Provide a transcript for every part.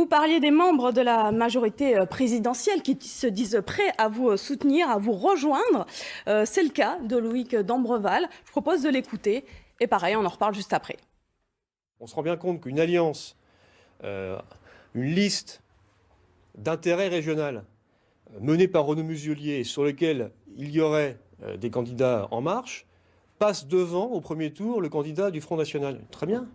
Vous parliez des membres de la majorité présidentielle qui se disent prêts à vous soutenir, à vous rejoindre. C'est le cas de Loïc Dombreval. Je propose de l'écouter. Et pareil, on en reparle juste après. On se rend bien compte qu'une alliance, une liste d'intérêt régional menée par Renaud Muselier, sur lequel il y aurait des candidats en marche, passe devant au premier tour le candidat du Front National. Très bien.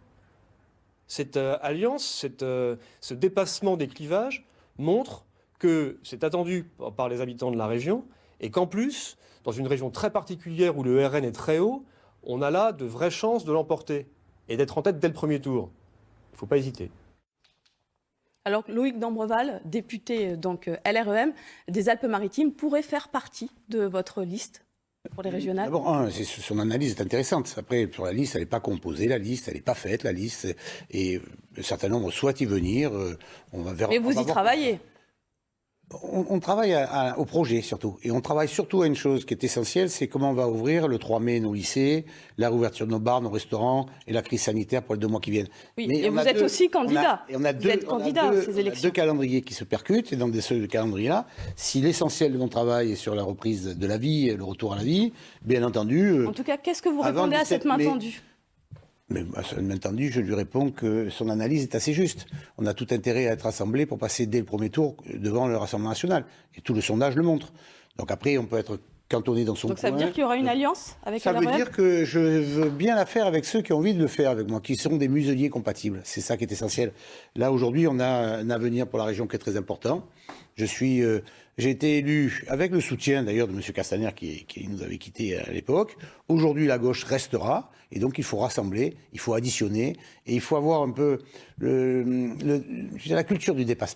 Cette alliance, ce dépassement des clivages montre que c'est attendu par les habitants de la région et qu'en plus, dans une région très particulière où le RN est très haut, on a là de vraies chances de l'emporter et d'être en tête dès le premier tour. Il ne faut pas hésiter. Alors Loïc Dombreval, député donc LREM des Alpes-Maritimes, pourrait faire partie de votre liste pour les régionales? D'abord, son analyse est intéressante. Après, sur la liste, elle n'est pas composée, la liste, elle n'est pas faite, la liste. Et un certain nombre souhaitent y venir. Mais vous y travaillez? On travaille au projet surtout. Et on travaille surtout à une chose qui est essentielle, c'est comment on va ouvrir le 3 mai nos lycées, la réouverture de nos bars, nos restaurants et la crise sanitaire pour les 2 mois qui viennent. Oui, mais vous êtes aussi candidat. Vous êtes candidat à ces élections. On a 2 calendriers qui se percutent. Et dans ce calendrier-là, si l'essentiel de mon travail est sur la reprise de la vie, le retour à la vie, bien entendu... En tout cas, qu'est-ce que vous répondez à cette main tendue? Mais bien entendu, je lui réponds que son analyse est assez juste. On a tout intérêt à être rassemblés pour passer dès le premier tour devant le Rassemblement national. Et tout le sondage le montre. Donc après, on peut être cantonné dans son coin. Donc ça veut dire qu'il y aura une alliance avec LREM? Ça veut dire que je veux bien la faire avec ceux qui ont envie de le faire avec moi, qui seront des museliers compatibles. C'est ça qui est essentiel. Là, aujourd'hui, on a un avenir pour la région qui est très important. J'ai été élu avec le soutien d'ailleurs de M. Castaner qui nous avait quittés à l'époque. Aujourd'hui, la gauche restera et donc il faut rassembler, il faut additionner et il faut avoir un peu la culture du dépassement.